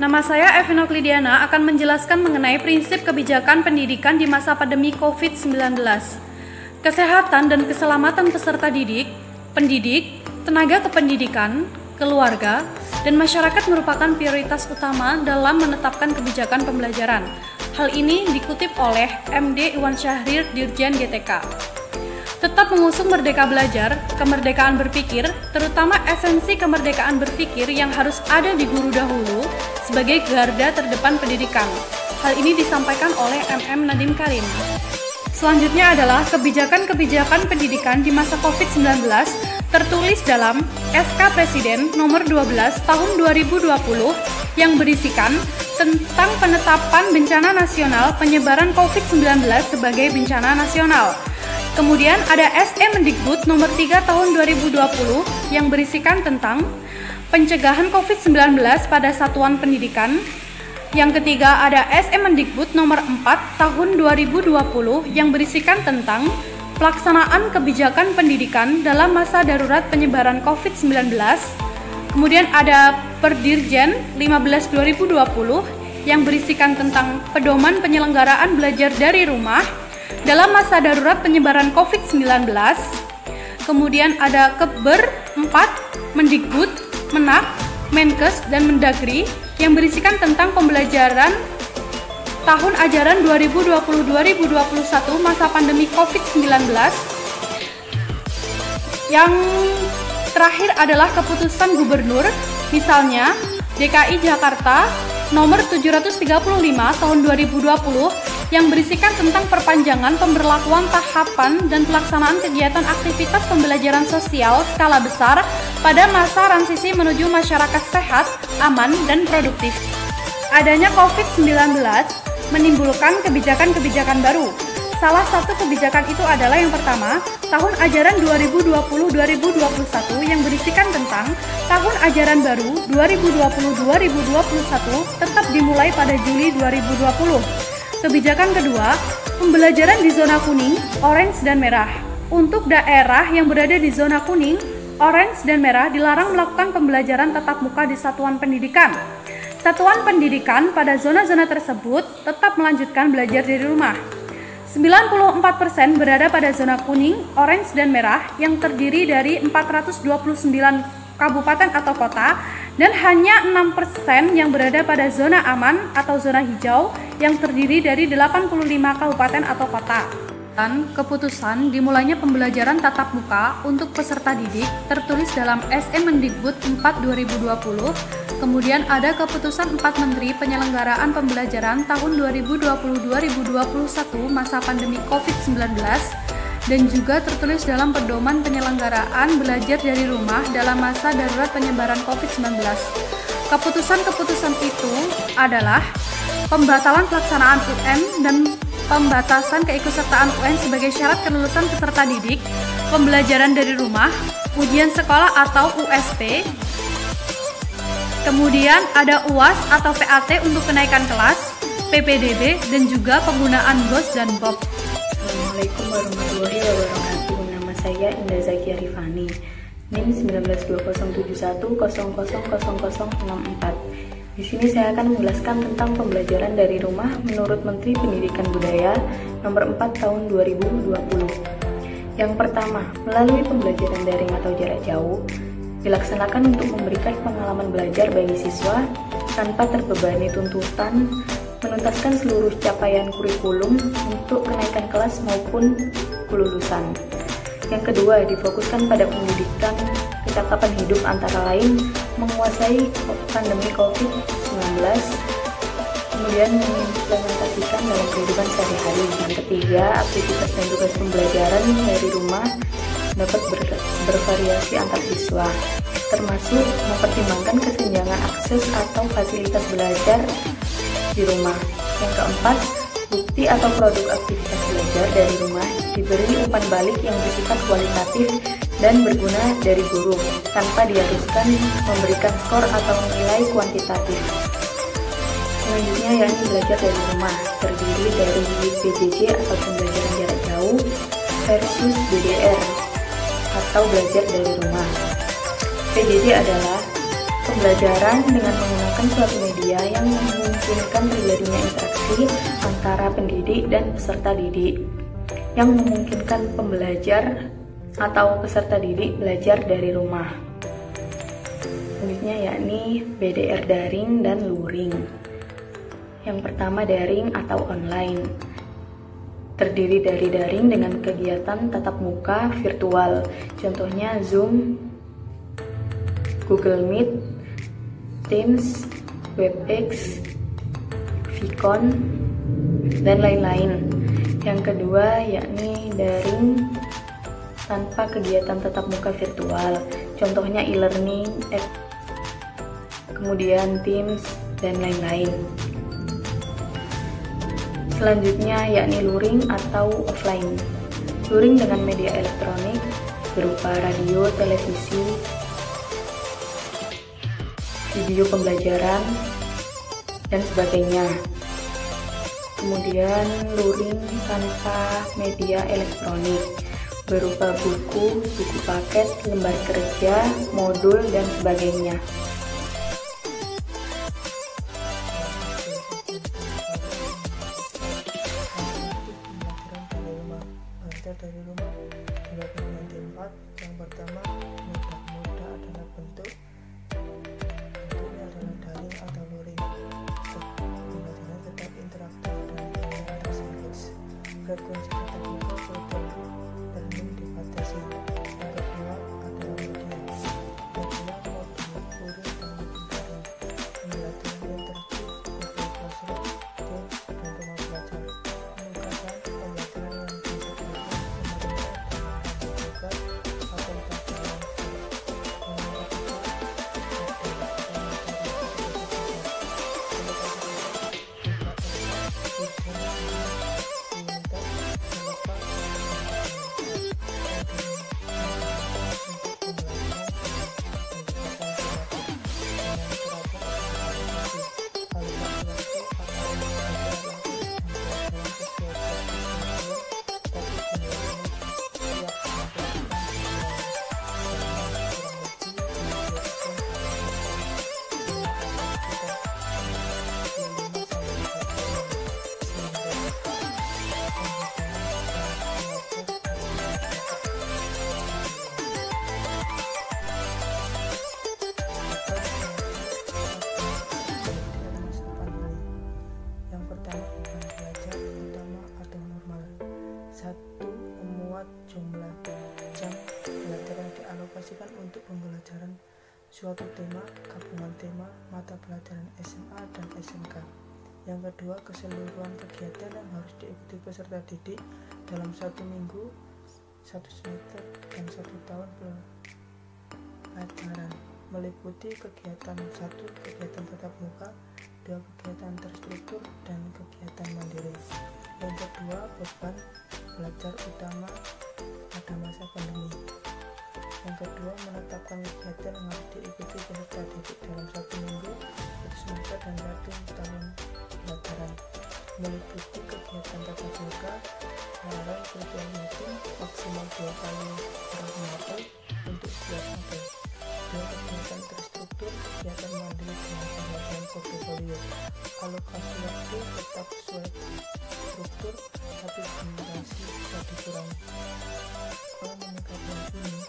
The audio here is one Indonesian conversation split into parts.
Nama saya Evi Noklidiana akan menjelaskan mengenai prinsip kebijakan pendidikan di masa pandemi COVID-19. Kesehatan dan keselamatan peserta didik, pendidik, tenaga kependidikan, keluarga, dan masyarakat merupakan prioritas utama dalam menetapkan kebijakan pembelajaran. Hal ini dikutip oleh MD Iwan Syahrir, Dirjen GTK. Tetap mengusung Merdeka Belajar, kemerdekaan berpikir, terutama esensi kemerdekaan berpikir yang harus ada di guru dahulu sebagai garda terdepan pendidikan. Hal ini disampaikan oleh MM Nadiem Karim. Selanjutnya adalah kebijakan-kebijakan pendidikan di masa COVID-19 tertulis dalam SK Presiden nomor 12 tahun 2020 yang berisikan tentang penetapan bencana nasional penyebaran COVID-19 sebagai bencana nasional. Kemudian ada SE Mendikbud nomor 3 tahun 2020 yang berisikan tentang pencegahan COVID-19 pada satuan pendidikan. Yang ketiga ada SE Mendikbud nomor 4 tahun 2020 yang berisikan tentang pelaksanaan kebijakan pendidikan dalam masa darurat penyebaran COVID-19. Kemudian ada Perdirjen 15 2020 yang berisikan tentang pedoman penyelenggaraan belajar dari rumah dalam masa darurat penyebaran COVID-19. Kemudian ada Kepber 4, Mendikbud, Menak, Menkes, dan Mendagri yang berisikan tentang pembelajaran tahun ajaran 2020-2021 masa pandemi COVID-19. Yang terakhir adalah keputusan gubernur, misalnya DKI Jakarta nomor 735 tahun 2020 yang berisikan tentang perpanjangan pemberlakuan tahapan dan pelaksanaan kegiatan aktivitas pembelajaran sosial skala besar pada masa transisi menuju masyarakat sehat, aman, dan produktif. Adanya COVID-19 menimbulkan kebijakan-kebijakan baru. Salah satu kebijakan itu adalah yang pertama, tahun ajaran 2020-2021 yang berisikan tentang tahun ajaran baru 2020-2021 tetap dimulai pada Juli 2020. Kebijakan kedua, pembelajaran di zona kuning, orange, dan merah. Untuk daerah yang berada di zona kuning, orange, dan merah dilarang melakukan pembelajaran tatap muka di satuan pendidikan. Satuan pendidikan pada zona-zona tersebut tetap melanjutkan belajar dari rumah. 94% berada pada zona kuning, orange, dan merah yang terdiri dari 429 kabupaten atau kota, dan hanya 6% yang berada pada zona aman atau zona hijau yang terdiri dari 85 kabupaten atau kota. Dan keputusan dimulainya pembelajaran tatap muka untuk peserta didik tertulis dalam SE Mendikbud 4 2020. Kemudian ada keputusan 4 Menteri penyelenggaraan pembelajaran tahun 2020-2021 masa pandemi COVID-19 dan juga tertulis dalam pedoman penyelenggaraan belajar dari rumah dalam masa darurat penyebaran COVID-19. Keputusan-keputusan itu adalah pembatalan pelaksanaan UN dan pembatasan keikutsertaan UN sebagai syarat kelulusan peserta didik, pembelajaran dari rumah, ujian sekolah atau USP, kemudian ada UAS atau PAT untuk kenaikan kelas, PPDB, dan juga penggunaan BOS dan BOB. Assalamualaikum warahmatullahi wabarakatuh. Nama saya Indah Zakia Rifani, NIM 192100000064. Di sini saya akan menjelaskan tentang pembelajaran dari rumah menurut Menteri Pendidikan Budaya nomor 4 tahun 2020. Yang pertama, melalui pembelajaran daring atau jarak jauh, dilaksanakan untuk memberikan pengalaman belajar bagi siswa tanpa terbebani tuntutan menuntaskan seluruh capaian kurikulum untuk kenaikan kelas maupun kelulusan. Yang kedua, difokuskan pada pendidikan kecakapan hidup antara lain menguasai pandemi COVID-19, kemudian mengimplementasikan dalam kehidupan sehari-hari. Yang ketiga, aktivitas dan tugas pembelajaran dari rumah dapat bervariasi antar siswa, termasuk mempertimbangkan kesenjangan akses atau fasilitas belajar di rumah. Yang keempat, bukti atau produk aktivitas belajar dari rumah diberi umpan balik yang bersifat kualitatif dan berguna dari guru, tanpa diharuskan memberikan skor atau nilai kuantitatif. Selanjutnya yakni belajar dari rumah, terdiri dari PJJ atau pembelajaran jarak jauh versus BDR atau belajar dari rumah. PJJ adalah pembelajaran dengan menggunakan suatu media media yang memungkinkan terjadinya interaksi antara pendidik dan peserta didik, yang memungkinkan pembelajar atau peserta didik belajar dari rumah. Selanjutnya yakni BDR daring dan luring. Yang pertama daring atau online. Terdiri dari daring dengan kegiatan tatap muka virtual, contohnya Zoom, Google Meet, Teams, WebEx, Vicon, dan lain-lain. Yang kedua yakni daring tanpa kegiatan tatap muka virtual, contohnya e-learning, kemudian Teams, dan lain-lain. Selanjutnya yakni luring atau offline. Luring dengan media elektronik berupa radio, televisi, video pembelajaran, dan sebagainya. Kemudian luring tanpa media elektronik berupa buku paket, lembar kerja, modul, dan sebagainya. Dari rumah dibagi menjadi 4. Yang pertama, mudah adalah bentuknya adalah daring atau luring. Pembelajaran tetap interaktif dan terlihat serius. Frekuensi tatap muka program learning dibatasi. Yang kedua adalah media modul luring dan modul daring. Pembelajaran interaktif Google Classroom, Teams, dan rumah belajar. Meningkatkan pembelajaran yang bisa jumlah jam pelajaran dialokasikan untuk pembelajaran suatu tema, gabungan tema, mata pelajaran SMA dan SMK. Yang kedua, keseluruhan kegiatan yang harus diikuti peserta didik dalam 1 minggu, 1 semester, dan 1 tahun pelajaran, meliputi kegiatan 1, kegiatan tatap muka, 2, kegiatan terstruktur, dan kegiatan mandiri. Yang kedua, beban belajar utama pada masa pandemi. Yang kedua, menetapkan kegiatan yang harus diikuti peserta didik dalam 1 minggu, 1 semester, dan 1 tahun pelajaran, meliputi kegiatan tatap muka, layanan virtual meeting maksimal 2 kali per minggu untuk setiap materi. 2, kegiatan terstruktur, kegiatan mandiri dengan pembuatan portofolio. Alokasi waktu tetap sesuai struktur, tapi durasi bisa dikurangi. Kalau meningkatkan ini,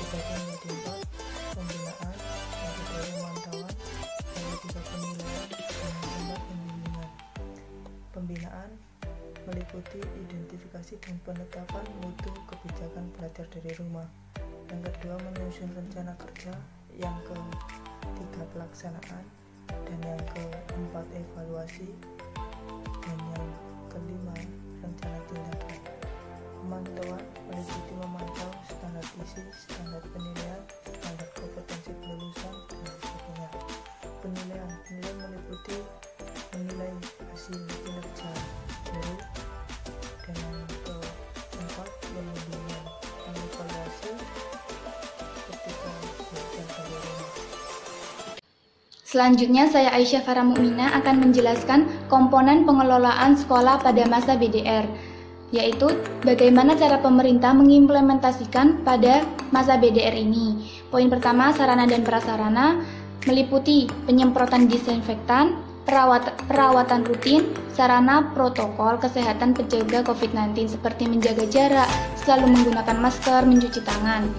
dibagi menjadi 4, pembinaan, yang kedua pemantauan, yang ketiga penilaian, dan yang keempat pembimbingan. Pembinaan meliputi identifikasi dan penetapan mutu kebijakan belajar dari rumah. Yang kedua, menyusun rencana kerja. Yang ketiga, pelaksanaan. Dan yang keempat, evaluasi. Dan yang kelima, rencana tindakan. Pemantauan meliputi memantau standar isi, standar penilaian, standar kompetensi kelulusan, dan sebagainya. Penilaian meliputi menilai hasil kinerja guru. Dan yang keempat, pembimbingan, mengevaluasi ketika belajar dari rumah. Selanjutnya, saya Aisyah Farah Mukminah akan menjelaskan komponen pengelolaan sekolah pada masa BDR, yaitu bagaimana cara pemerintah mengimplementasikan pada masa BDR ini. Poin pertama, sarana dan prasarana. meliputi penyemprotan disinfektan, perawatan rutin, sarana protokol kesehatan pencegah COVID-19 seperti menjaga jarak, selalu menggunakan masker, mencuci tangan.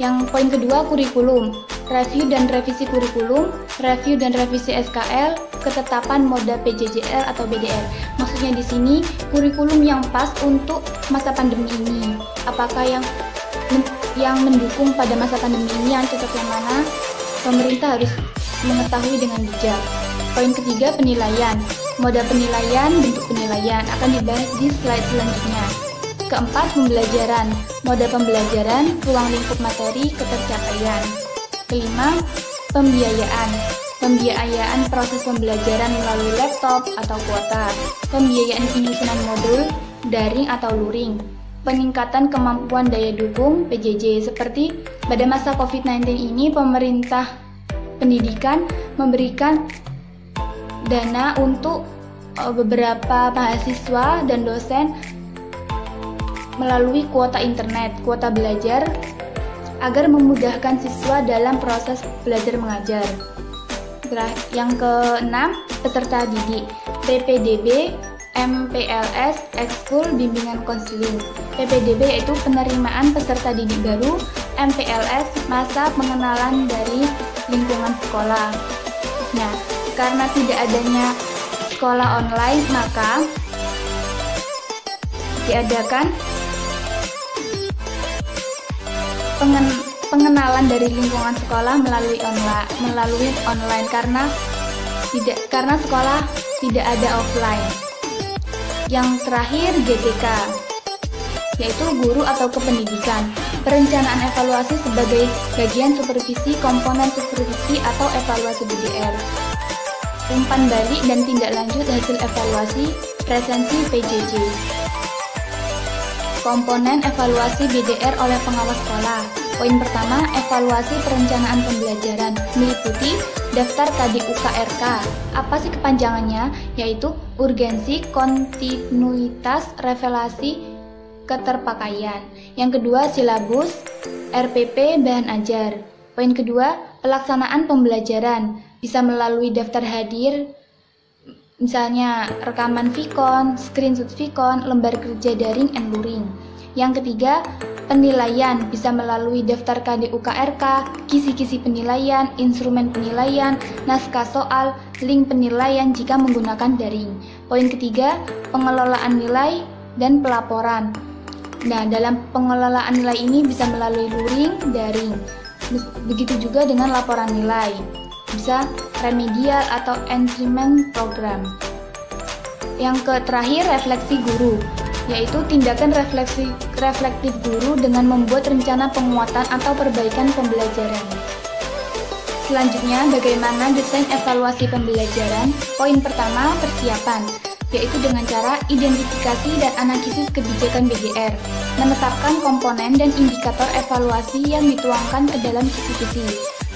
Yang poin kedua, kurikulum, review dan revisi kurikulum, review dan revisi SKL, ketetapan moda PJJL atau BDR. Maksudnya di sini kurikulum yang pas untuk masa pandemi ini. Apakah yang mendukung pada masa pandemi ini, yang cocok yang mana? Pemerintah harus mengetahui dengan bijak. Poin ketiga, penilaian. Moda penilaian, bentuk penilaian akan dibahas di slide selanjutnya. Keempat, pembelajaran. Moda pembelajaran, ruang lingkup materi, ketercapaian. Kelima, pembiayaan. Pembiayaan proses pembelajaran melalui laptop atau kuota. Pembiayaan penyusunan modul, daring atau luring. Peningkatan kemampuan daya dukung PJJ, seperti pada masa COVID-19 ini pemerintah pendidikan memberikan dana untuk beberapa mahasiswa dan dosen melalui kuota internet, kuota belajar, agar memudahkan siswa dalam proses belajar mengajar. Yang keenam, peserta didik, PPDB, MPLS, ekskul, bimbingan konseling. PPDB yaitu penerimaan peserta didik baru, MPLS masa pengenalan dari lingkungan sekolah. Nah, karena tidak adanya sekolah online, maka diadakan pengenalan dari lingkungan sekolah melalui online karena sekolah tidak ada offline. Yang terakhir, GTK, yaitu guru atau kependidikan. Perencanaan evaluasi sebagai bagian supervisi komponen supervisi atau evaluasi BDR. Umpan balik dan tindak lanjut hasil evaluasi presensi PJJ. Komponen evaluasi BDR oleh pengawas sekolah. Poin pertama, evaluasi perencanaan pembelajaran meliputi daftar KDUKRK. Apa sih kepanjangannya? Yaitu urgensi, kontinuitas, relevasi, keterpakaian. Yang kedua, silabus, RPP, bahan ajar. Poin kedua, pelaksanaan pembelajaran bisa melalui daftar hadir, misalnya rekaman Vicon, screenshot Vicon, lembar kerja daring and luring. Yang ketiga, penilaian bisa melalui daftar KDUKRK, kisi-kisi penilaian, instrumen penilaian, naskah soal, link penilaian jika menggunakan daring. Poin ketiga, pengelolaan nilai dan pelaporan. Nah, dalam pengelolaan nilai ini bisa melalui luring, daring. Begitu juga dengan laporan nilai. Bisa remedial atau enrichment program. Yang terakhir, refleksi guru, yaitu tindakan reflektif guru dengan membuat rencana penguatan atau perbaikan pembelajaran. Selanjutnya, bagaimana desain evaluasi pembelajaran? Poin pertama, persiapan, yaitu dengan cara identifikasi dan analisis kebijakan BDR, menetapkan komponen dan indikator evaluasi yang dituangkan ke dalam kisi-kisi,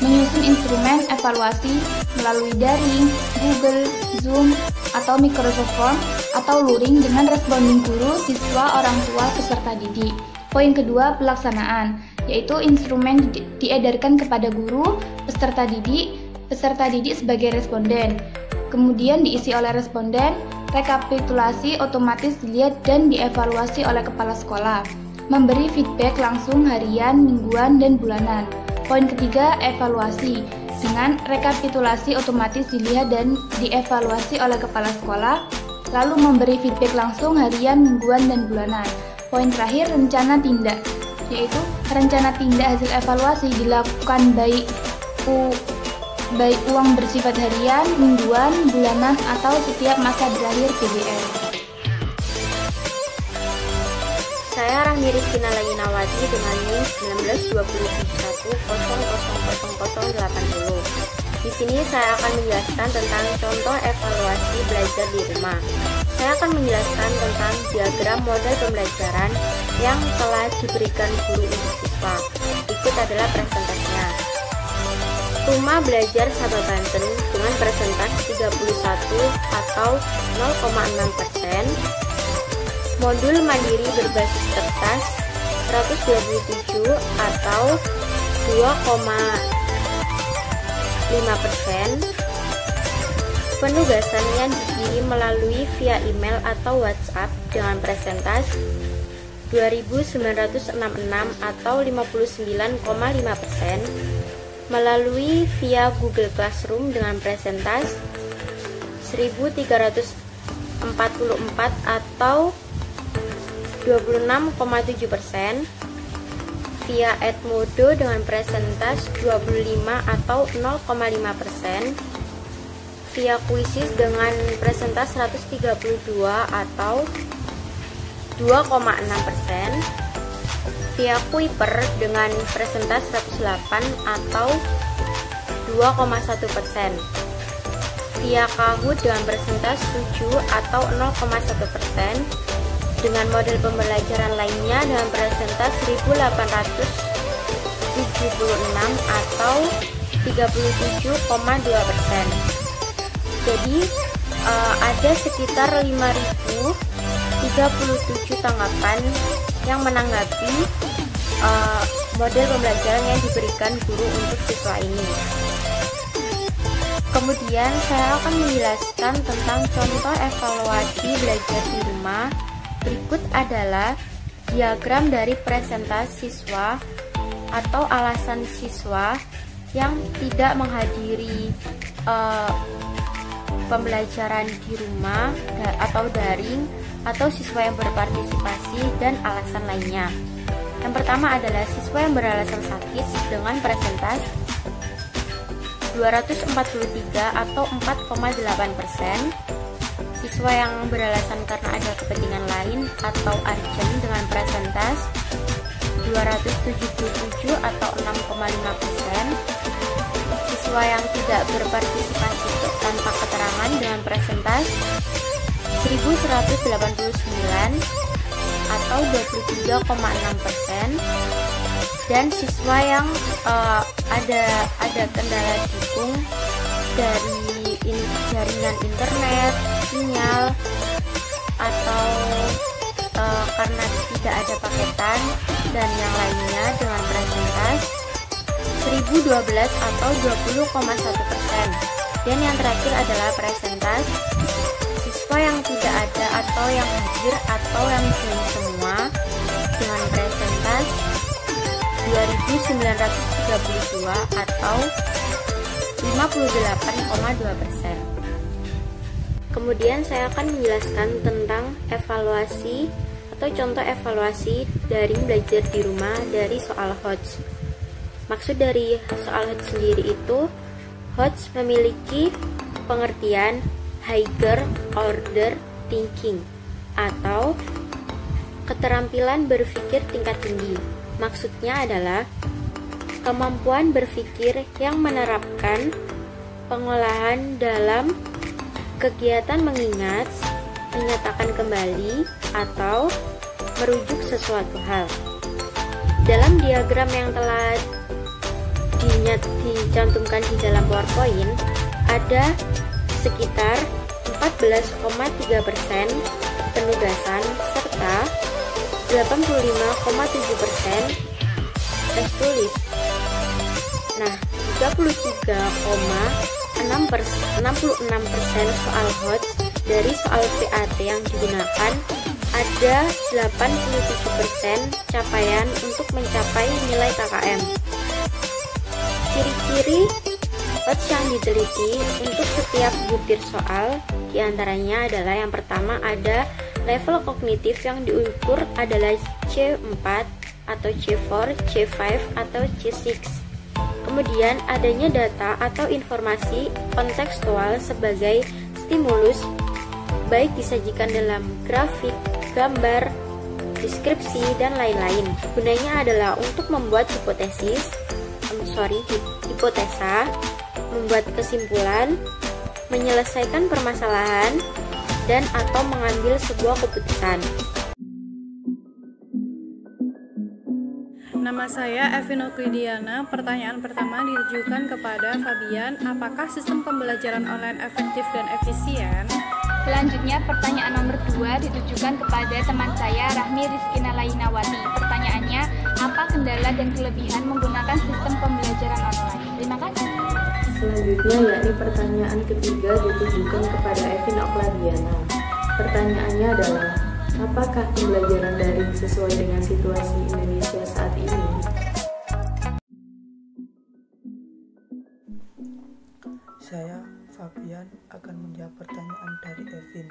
menyusun instrumen evaluasi melalui daring, Google, Zoom, atau Microsoft Form, atau luring dengan responding guru, siswa, orang tua, peserta didik. Poin kedua, pelaksanaan, yaitu instrumen diedarkan kepada guru, peserta didik sebagai responden. Kemudian diisi oleh responden, rekapitulasi otomatis dilihat dan dievaluasi oleh kepala sekolah. Memberi feedback langsung harian, mingguan, dan bulanan. Poin ketiga, evaluasi. Dengan rekapitulasi otomatis dilihat dan dievaluasi oleh kepala sekolah, lalu memberi feedback langsung harian, mingguan, dan bulanan. Poin terakhir, rencana tindak, yaitu rencana tindak hasil evaluasi dilakukan baik uang bersifat harian, mingguan, bulanan, atau setiap masa berakhir PDR. Saya Rahmi Rizkina Layinawati dengan NIM 1921000080. Di sini saya akan menjelaskan tentang contoh evaluasi belajar di rumah. Saya akan menjelaskan tentang diagram model pembelajaran yang telah diberikan guru untuk siswa. Berikut adalah presentasinya. Rumah belajar Sabah Banten dengan persentase 31 atau 0,6%. Modul mandiri berbasis kertas 127 atau 2,5%. 5%. Penugasan yang dikirim melalui via email atau WhatsApp dengan persentase 2.966 atau 59,5%. Melalui via Google Classroom dengan persentase 1.344 atau 26,7%. Via Edmodo dengan persentase 25 atau 0,5%. Via Quizzes dengan persentase 132 atau 2,6%. Via Kuiper dengan persentase 108 atau 2,1%. Via Kahoot dengan persentase 7 atau 0,1%. Dengan model pembelajaran lainnya dengan persentase 1.876 atau 37,2%. Jadi ada sekitar 5.037 tanggapan yang menanggapi model pembelajaran yang diberikan guru untuk siswa ini. Kemudian saya akan menjelaskan tentang contoh evaluasi belajar di rumah. Berikut adalah diagram dari presentasi siswa atau alasan siswa yang tidak menghadiri pembelajaran di rumah atau daring, atau siswa yang berpartisipasi dan alasan lainnya. Yang pertama adalah siswa yang beralasan sakit dengan presentase 243 atau 4,8%. Siswa yang beralasan karena ada kepentingan lain atau urgent dengan presentase 277 atau 6,5%. Siswa yang tidak berpartisipasi tanpa keterangan dengan presentase 1.189 atau 23,6%. Dan siswa yang ada kendala dukung dari jaringan internet, sinyal, atau karena tidak ada paketan dan yang lainnya dengan presentase 1.012 atau 20,1%. Dan yang terakhir adalah presentase siswa yang tidak ada atau yang hadir atau yang join semua dengan presentase 2.932 atau 58,2%. Kemudian saya akan menjelaskan tentang evaluasi atau contoh evaluasi daring belajar di rumah dari soal HOTS. Maksud dari soal HOTS sendiri itu, HOTS memiliki pengertian higher order thinking atau keterampilan berpikir tingkat tinggi. Maksudnya adalah kemampuan berpikir yang menerapkan pengolahan dalam kegiatan mengingat, menyatakan kembali, atau merujuk sesuatu hal. Dalam diagram yang telah dicantumkan di dalam PowerPoint, ada sekitar 14,3% penugasan serta 85,7% tes tulis. Nah, 33,66% soal HOTS dari soal PAT yang digunakan, ada 87% capaian untuk mencapai nilai KKM. Ciri-ciri HOTS yang diteliti untuk setiap butir soal diantaranya adalah yang pertama ada level kognitif yang diukur adalah C4 atau C4, C5 atau C6. Kemudian adanya data atau informasi kontekstual sebagai stimulus, baik disajikan dalam grafik, gambar, deskripsi, dan lain-lain. Gunanya adalah untuk membuat hipotesa, membuat kesimpulan, menyelesaikan permasalahan, dan atau mengambil sebuah keputusan. Nama saya Evin Okridiana. Pertanyaan pertama ditujukan kepada Fabian. Apakah sistem pembelajaran online efektif dan efisien? Selanjutnya pertanyaan nomor 2 ditujukan kepada teman saya Rahmi Rizkina Lainawati. Pertanyaannya, apa kendala dan kelebihan menggunakan sistem pembelajaran online? Terima kasih. Selanjutnya yakni pertanyaan ketiga ditujukan kepada Evin Okladiana. Pertanyaannya adalah, apakah pembelajaran daring sesuai dengan situasi Indonesia saat ini? Saya, Fabian, akan menjawab pertanyaan dari Evin.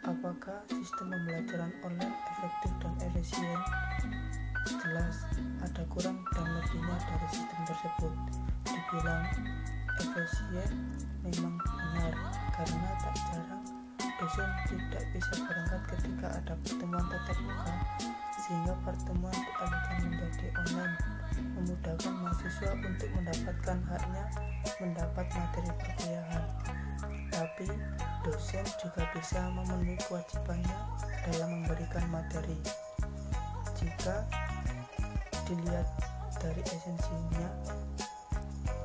Apakah sistem pembelajaran online efektif dan efisien? Jelas, ada kurang dan lebihnya dari sistem tersebut. Dibilang efisien memang benar, karena tak jarang dosen tidak bisa berangkat ketika ada pertemuan tatap muka, sehingga pertemuan dialihkan menjadi online, memudahkan mahasiswa untuk mendapatkan haknya mendapat materi perkuliahan. Tapi dosen juga bisa memenuhi kewajibannya dalam memberikan materi. Jika dilihat dari esensinya,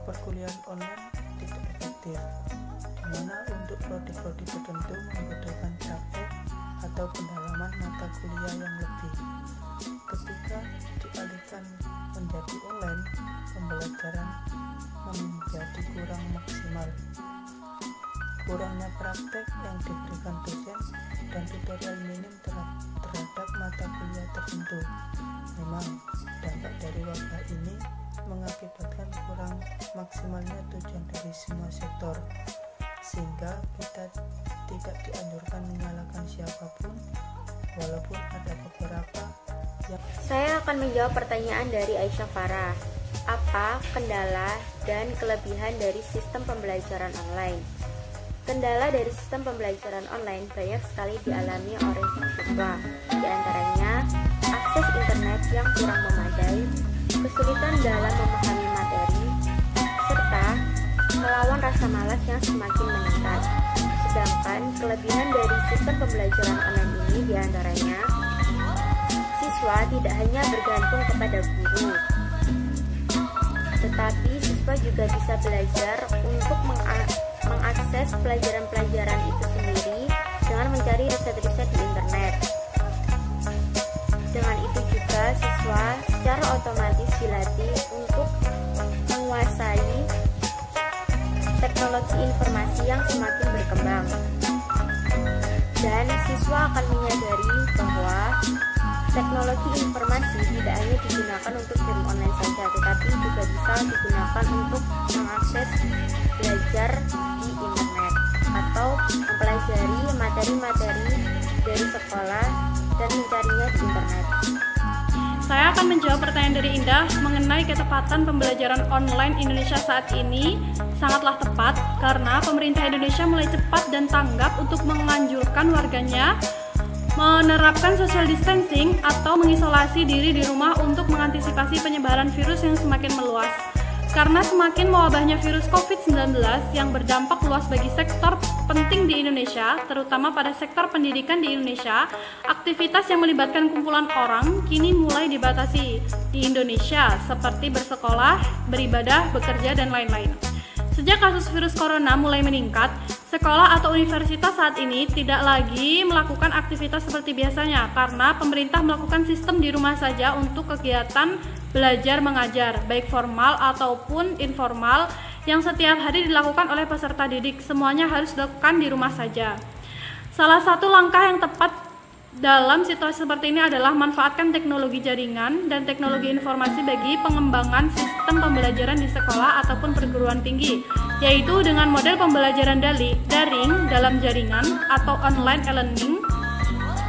perkuliahan online tidak efektif, di mana untuk prodi-prodi tertentu membutuhkan praktek atau pendalaman mata kuliah yang lebih. Ketika dialihkan menjadi online, pembelajaran menjadi kurang maksimal. Kurangnya praktek yang diberikan dosen dan tutorial minim terhadap mata kuliah tertentu. Memang dampak dari wabah ini mengakibatkan kurang maksimalnya tujuan dari semua sektor, sehingga kita tidak dianjurkan menyalahkan siapapun, walaupun ada beberapa yang... Saya akan menjawab pertanyaan dari Aisyah Farah. Apa kendala dan kelebihan dari sistem pembelajaran online? Kendala dari sistem pembelajaran online banyak sekali dialami oleh siswa, di antaranya akses internet yang kurang memadai, kesulitan dalam memahami materi, serta melawan rasa malas yang semakin meningkat. Sedangkan kelebihan dari sistem pembelajaran online ini diantaranya, siswa tidak hanya bergantung kepada guru, tetapi siswa juga bisa belajar untuk mengakses pelajaran-pelajaran itu sendiri dengan mencari riset-riset di internet. Dengan itu juga siswa secara otomatis dilatih untuk menguasai teknologi informasi yang semakin berkembang. Dan siswa akan menyadari bahwa teknologi informasi tidak hanya digunakan untuk game online saja, tetapi juga bisa digunakan untuk mengakses belajar di internet atau mempelajari materi-materi dari sekolah dan mencarinya di internet. Saya akan menjawab pertanyaan dari Indah mengenai ketepatan pembelajaran online Indonesia saat ini. Sangatlah tepat karena pemerintah Indonesia mulai cepat dan tanggap untuk menganjurkan warganya menerapkan social distancing atau mengisolasi diri di rumah untuk mengantisipasi penyebaran virus yang semakin meluas. Karena semakin mewabahnya virus COVID-19 yang berdampak luas bagi sektor penting di Indonesia, terutama pada sektor pendidikan di Indonesia, aktivitas yang melibatkan kumpulan orang kini mulai dibatasi di Indonesia, seperti bersekolah, beribadah, bekerja, dan lain-lain. Sejak kasus virus corona mulai meningkat, sekolah atau universitas saat ini tidak lagi melakukan aktivitas seperti biasanya karena pemerintah melakukan sistem di rumah saja untuk kegiatan belajar mengajar, baik formal ataupun informal yang setiap hari dilakukan oleh peserta didik. Semuanya harus dilakukan di rumah saja. Salah satu langkah yang tepat dalam situasi seperti ini adalah manfaatkan teknologi jaringan dan teknologi informasi bagi pengembangan sistem pembelajaran di sekolah ataupun perguruan tinggi, yaitu dengan model pembelajaran daring dalam jaringan atau online e-learning,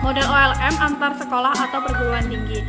model OLM antar sekolah atau perguruan tinggi.